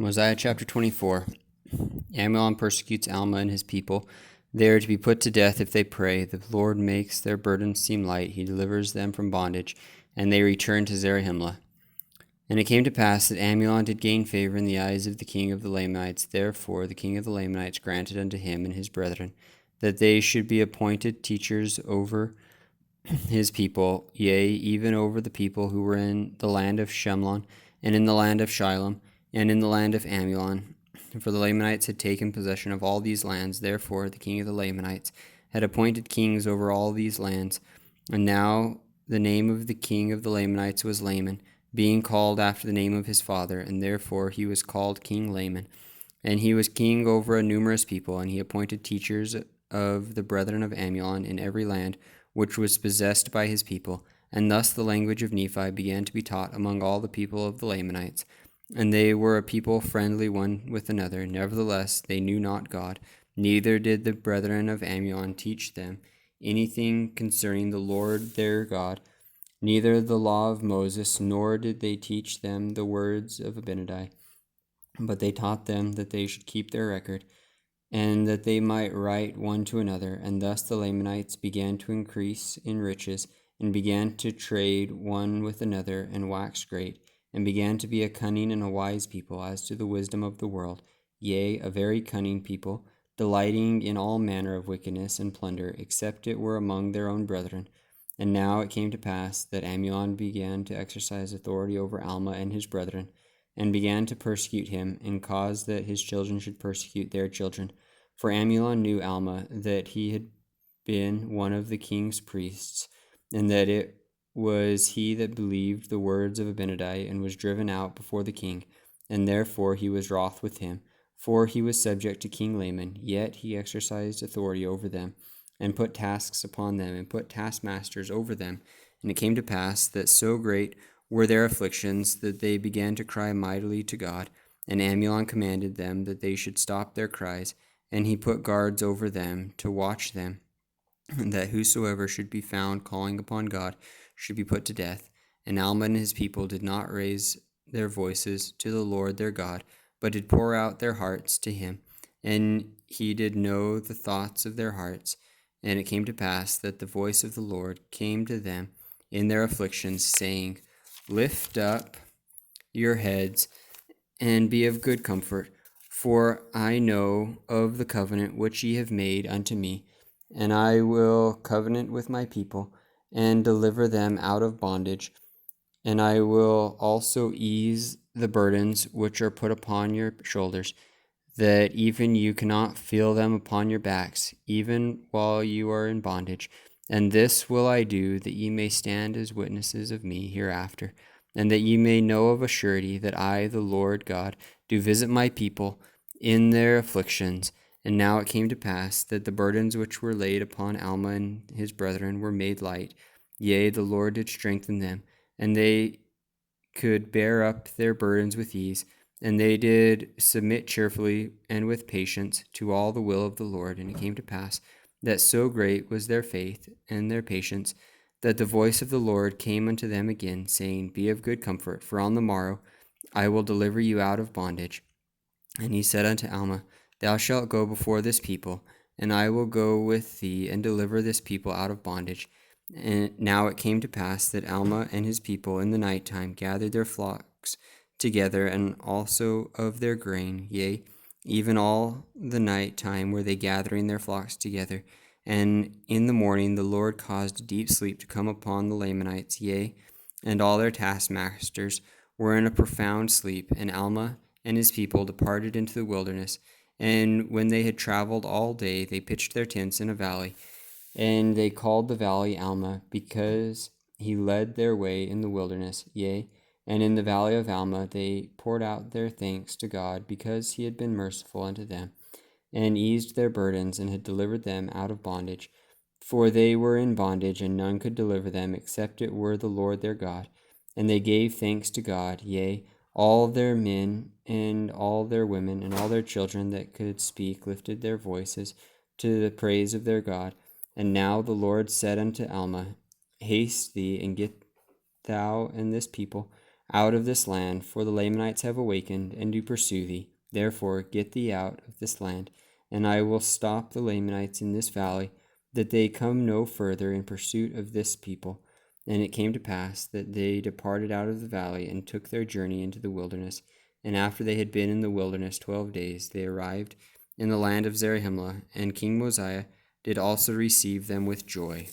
Mosiah chapter 24. Amnon persecutes Alma and his people. They are to be put to death if they pray. The Lord makes their burdens seem light. He delivers them from bondage, and they return to Zarahemla. And it came to pass that Amnon did gain favor in the eyes of the king of the Lamanites. Therefore the king of the Lamanites granted unto him and his brethren that they should be appointed teachers over his people, yea, even over the people who were in the land of Shemlon, and in the land of Shilom, and in the land of Amulon. For the Lamanites had taken possession of all these lands. Therefore the king of the Lamanites had appointed kings over all these lands. And now the name of the king of the Lamanites was Laman, being called after the name of his father, and therefore he was called King Laman. And he was king over a numerous people, and he appointed teachers of the brethren of Amulon in every land which was possessed by his people. And thus the language of Nephi began to be taught among all the people of the Lamanites. And they were a people friendly one with another. Nevertheless, they knew not God, neither did the brethren of Amulon teach them anything concerning the Lord their God, neither the law of Moses, nor did they teach them the words of Abinadi. But they taught them that they should keep their record, and that they might write one to another. And thus the Lamanites began to increase in riches, and began to trade one with another, and waxed great, and began to be a cunning and a wise people as to the wisdom of the world, yea, a very cunning people, delighting in all manner of wickedness and plunder, except it were among their own brethren. And now it came to pass that Amulon began to exercise authority over Alma and his brethren, and began to persecute him, and caused that his children should persecute their children. For Amulon knew Alma, that he had been one of the king's priests, and that it was he that believed the words of Abinadi, and was driven out before the king, and therefore he was wroth with him. For he was subject to King Laman, yet he exercised authority over them, and put tasks upon them, and put taskmasters over them. And it came to pass that so great were their afflictions that they began to cry mightily to God. And Amulon commanded them that they should stop their cries, and he put guards over them to watch them, and that whosoever should be found calling upon God should be put to death. And Alma and his people did not raise their voices to the Lord their God, but did pour out their hearts to him. And he did know the thoughts of their hearts. And it came to pass that the voice of the Lord came to them in their afflictions, saying, Lift up your heads, and be of good comfort, for I know of the covenant which ye have made unto me, and I will covenant with my people, and deliver them out of bondage, and I will also ease the burdens which are put upon your shoulders, that even you cannot feel them upon your backs, even while you are in bondage. And this will I do, that ye may stand as witnesses of me hereafter, and that ye may know of a surety that I, the Lord God, do visit my people in their afflictions. And now it came to pass that the burdens which were laid upon Alma and his brethren were made light. Yea, the Lord did strengthen them, and they could bear up their burdens with ease. And they did submit cheerfully and with patience to all the will of the Lord. And it came to pass that so great was their faith and their patience, that the voice of the Lord came unto them again, saying, Be of good comfort, for on the morrow I will deliver you out of bondage. And he said unto Alma, Thou shalt go before this people, and I will go with thee, and deliver this people out of bondage. And now it came to pass that Alma and his people in the night time gathered their flocks together, and also of their grain, yea, even all the night time were they gathering their flocks together. And in the morning the Lord caused a deep sleep to come upon the Lamanites, yea, and all their taskmasters were in a profound sleep. And Alma and his people departed into the wilderness. And when they had traveled all day, they pitched their tents in a valley, and they called the valley Alma, because he led their way in the wilderness, yea, and in the valley of Alma they poured out their thanks to God, because he had been merciful unto them, and eased their burdens, and had delivered them out of bondage. For they were in bondage, and none could deliver them, except it were the Lord their God. And they gave thanks to God, yea, all their men, and all their women, and all their children that could speak lifted their voices to the praise of their God. And now the Lord said unto Alma, Haste thee, and get thou and this people out of this land, for the Lamanites have awakened and do pursue thee. Therefore get thee out of this land, and I will stop the Lamanites in this valley, that they come no further in pursuit of this people. And it came to pass that they departed out of the valley and took their journey into the wilderness. And after they had been in the wilderness 12 days, they arrived in the land of Zarahemla, and King Mosiah did also receive them with joy.